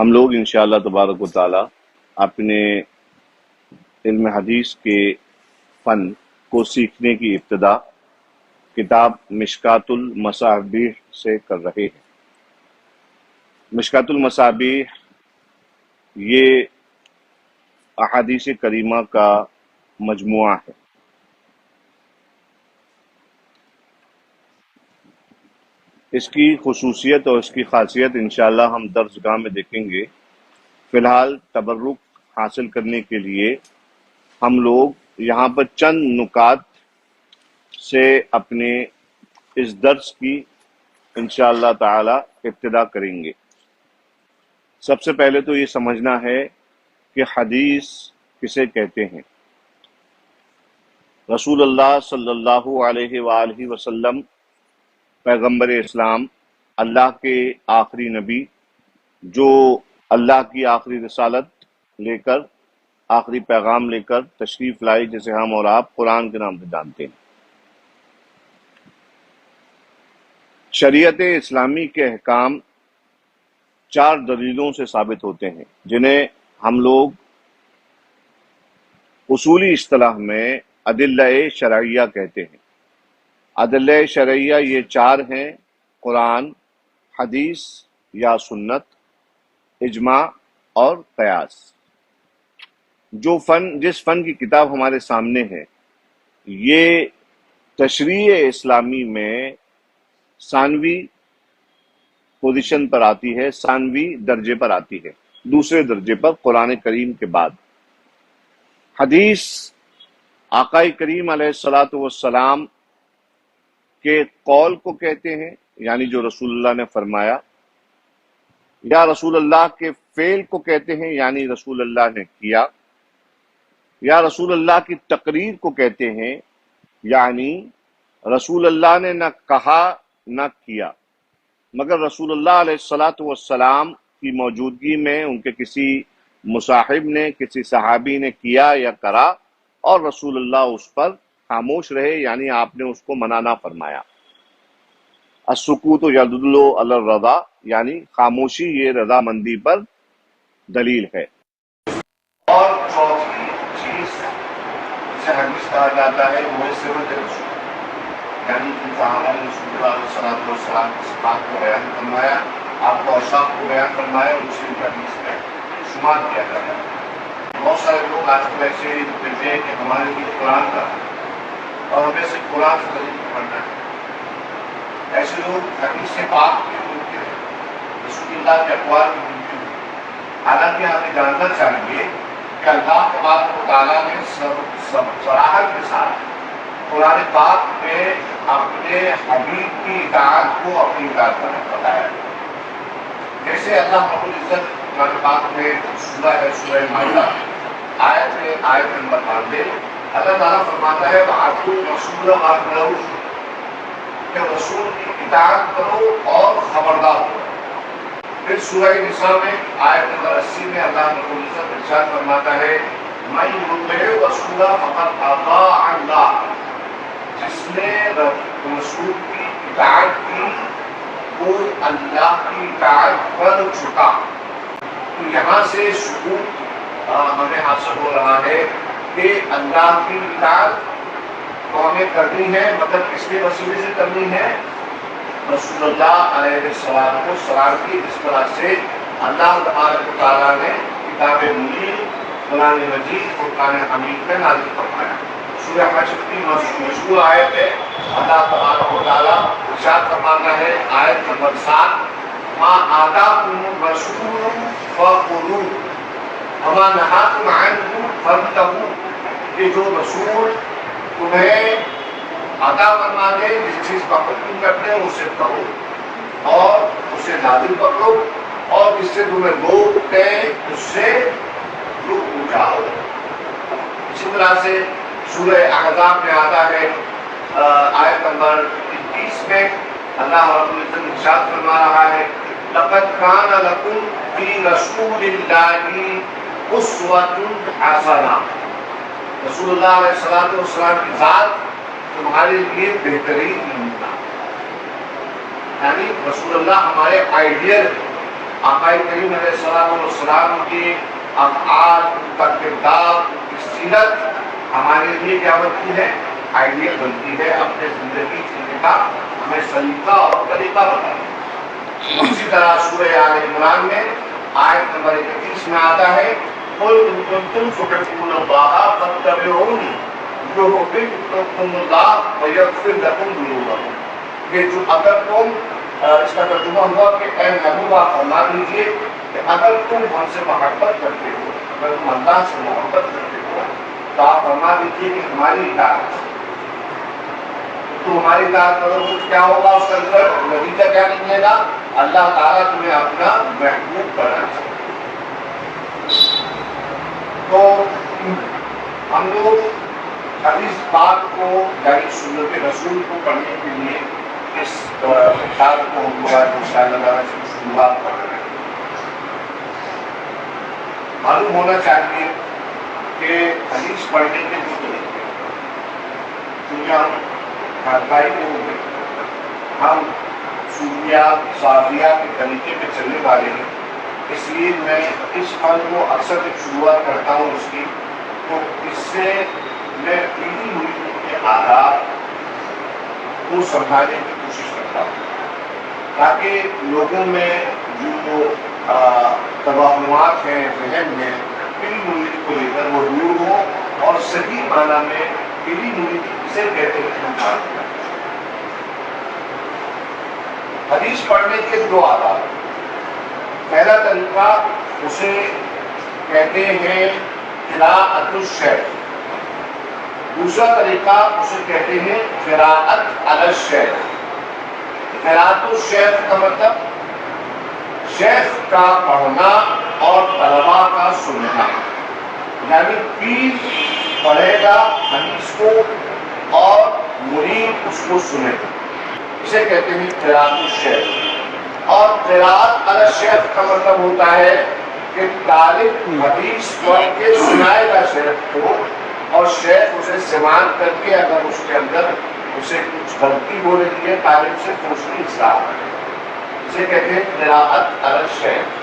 ہم لوگ انشاءاللہ تبارک و تعالی اپنے علم حدیث کے فن کو سیکھنے کی ابتدا کتاب مشکات المصابیح سے کر رہے ہیں۔ مشکات المصابیح یہ احادیث کریمہ کا مجموعہ ہے۔ اس کی خصوصیت اور اس کی خاصیت انشاءاللہ ہم درسگاہ میں دیکھیں گے۔ فی الحال تبرک حاصل کرنے کے لیے ہم لوگ یہاں پر چند نکات سے اپنے اس درس کی انشاءاللہ تعالی ابتدا کریں گے۔ سب سے پہلے تو یہ سمجھنا ہے کہ حدیث کسے کہتے ہیں۔ رسول اللہ صلی اللہ علیہ وآلہ وسلم پیغمبر اسلام، اللہ کے آخری نبی، جو اللہ کی آخری رسالت لے کر، آخری پیغام لے کر تشریف لائے، جسے ہم اور آپ قرآن کے نام سے جانتے ہیں۔ شریعت اسلامی کے احکام 4 دلیلوں سے ثابت ہوتے ہیں، جنہیں ہم لوگ اصولی اصطلاح میں ادلہ شرعیہ کہتے ہیں۔ ادلہ شرعیہ یہ 4 ہیں: قرآن، حدیث یا سنت، اجماع اور قیاس۔ جس فن کی کتاب ہمارے سامنے ہے، یہ تشریع اسلامی میں ثانوی پوزیشن پر آتی ہے، ثانوی درجے پر آتی ہے، دوسرے درجے پر قرآن کریم کے بعد۔ حدیث آقا کریم علیہ الصلاۃ والسلام کے قول کو کہتے ہیں، یعنی جو رسول اللہ نے فرمایا، یا رسول اللہ کے فعل کو کہتے ہیں، یعنی رسول اللہ نے کیا، یا رسول اللہ کی تقریر کو کہتے ہیں، یعنی رسول اللہ نے نہ کہا نہ کیا، مگر رسول اللہ علیہ الصلاۃ والسلام کی موجودگی میں ان کے کسی مصاحب نے، کسی صحابی نے کیا یا کرا، اور رسول اللہ اس پر خاموش رہے، یعنی آپ نے اس کو منع نہ فرمایا۔ السکوت یدل علی الرضا، یعنی خاموشی یہ رضا مندی پر دلیل ہے۔ اور چوتھی چیز جسے حدیث کہا جاتا ہے وہ ہے سیرت رسول، یعنی کہ صحابہ نے رسول اللہ علیہ الصلوۃ والسلام کی صفات کو بیان فرمایا، آپ کو اوصاف کو بیان فرمایا، اور اسی حدیث میں شمار کیا جاتا ہے۔ بہت سارے لوگ آج کل ایسے کہتے ہیں کہ ہمارے لیے قرآن کا اور ہمیں سے قرآن سے دلیل پڑھنا ہے۔ ایسے لوگ حدیث سے پاک کے ممکن ہیں، رسول اللہ کے اقوال کے ممکن ہیں۔ حالانکہ ہمیں جاننا چاہیے کہ اللہ تبارک و تعالیٰ نے صراحت کے ساتھ قرآن پاک میں اپنے حبیب کی اطاعت کو اپنی اطاعت کرنا بتایا۔ جیسے اللہ رب العزت قرآن پاک میں سورہ ہے، سورہ مائدہ آیت نمبر 92، اللہ تعالیٰ فرماتا ہے وَأَطِیعُوا الرَّسُولَ وَأَطِیعُوا الرَّسُولَ، کہ رسول کی اطاعت کرو اور خبردار ہو۔ پھر سورہ نساء میں آیت نمبر 80 میں اللہ رب العزت ارشاد فرماتا ہے مَن یُطِعِ الرَّسُولَ فَقَدْ أَطَاعَ اللَّهَ، جس نے رسول کی اطاعت کی وہ اللہ کی اطاعت پر جھکا۔ تو یہاں سے ثبوت ہمیں حاصل ہو رہا ہے کہ اللہ کی اطاعت کو ہمیں کرنی ہے، مطلب کس کے وسیلے سے کرنی ہے؟ رسول اللہ علیہ السلام کی، جس طرح سے اللہ تبارک و تعالیٰ نے کتاب منیر، قرآن مجید، فرقان حمید میں نازل فرمایا۔ سورہ حشر کی مشہور آیت ہے، اللہ تبارک و تعالیٰ ارشاد فرماتا ہے آیت نمبر 7 مَا آتَاكُمُ الرَّسُولُ فَخُذُوهُ وَمَا نَهَاكُمْ عَنْهُ فَانْتَهُوا، کہ جو رسول تمہیں عطا فرما دے، جس چیز کا حکم کرتے ہیں اسے کرو اور اسے لازم پکڑو، اور جس سے تمہیں روکتے اس سے رک جاؤ۔ اسی طرح سے سورہ احزاب میں آتا ہے آیت نمبر 21 میں اللہ رب العزت ارشاد فرما رہا ہے لَقَدْ كَانَ لَكُمْ فِي رَسُولِ اللَّهِ أُسْوَةٌ حَسَنَةٌ، رسول اللہ علیہ السلام کی ذات تمہارے لیے بہترین نمونہ، یعنی رسول اللہ ہمارے آئیڈیل، آقا کریم علیہ السلام کے افعال، ان کا کردار، ان کی سیرت ہمارے لیے کیا بنتی ہے؟ آئیڈیل بنتی ہے، اپنے زندگی جینے کا ہمیں سلیقہ اور طریقہ بتانا۔ اسی طرح سورہ آل عمران میں آیت نمبر 31 میں آتا ہے قُلْ إِن كُنتُمْ تُحِبُّونَ اللَّهَ فَاتَّبِعُونِي يُحْبِبْكُمُ اللَّهُ وَيَغْفِرْ لَكُمْ ذُنُوبَكُمْ۔ یہ جو اگر تم، اس کا ترجمہ ہوا کہ اے محبوب آپ فرما دیجیے کہ اگر تم ہم سے محبت کرتے ہو، اگر تم اللہ سے محبت کرتے ہو تو آپ فرما دیجیے کہ ہماری اطاعت، تو ہماری اطاعت کرو تو کیا ہوگا؟ اس کا نتیجہ کیا نکلے گا؟ اللہ تعالیٰ تمہیں اپنا محبوب کرنا چاہیے۔ تو ہم لوگ حدیث پاک کو یعنی سنت رسول کو پڑھنے کے لیے اس کتاب کو ہم لوگ انشاءاللہ تعالیٰ سے شروعات کر رہے ہیں۔ معلوم ہونا چاہیے کہ حدیث پڑھنے کے دو طریقے، کیونکہ ہم خاطائی کے ہوں گے، ہم صوفیہ صافیہ کے طریقے پہ چلنے والے ہیں، اس لیے میں اس فن کو اکثر جب شروعات کرتا ہوں اس کی، تو اس سے میں پیڑھی ہوئی کے آداب کو سمجھانے کی کوشش کرتا ہوں تاکہ لوگوں میں جو توہمات ہیں، ذہن ہے پیڑھی ہوئی کو لے کر وہ دور ہو اور صحیح معنی میں پیڑھی ہوئی اسے کہتے ہیں۔ حدیث پڑھنے کے دو آداب، پہلا طریقہ اسے کہتے ہیں قراءۃ الشیخ، دوسرا طریقہ اسے کہتے ہیں قراءۃ علی الشیخ۔ قراءۃ الشیخ کا مطلب شیخ کا پڑھنا اور طلباء کا سننا، یعنی پیر پڑھے گا حدیث کو اور مرید اس کو سنے گا، اسے کہتے ہیں قراءۃ الشیخ۔ اور قراءۃ علی الشیخ کا مطلب ہوتا ہے کہ طالب حدیث پڑھ کے سنائے گا شیخ کو، اور شیخ اسے سماعت کر کے اگر اس کے اندر اسے کچھ غلطی ہو رہی ہے طالب سے تو اس کی اصلاح کرے، اسے کہتے ہیں قراءۃ علی الشیخ۔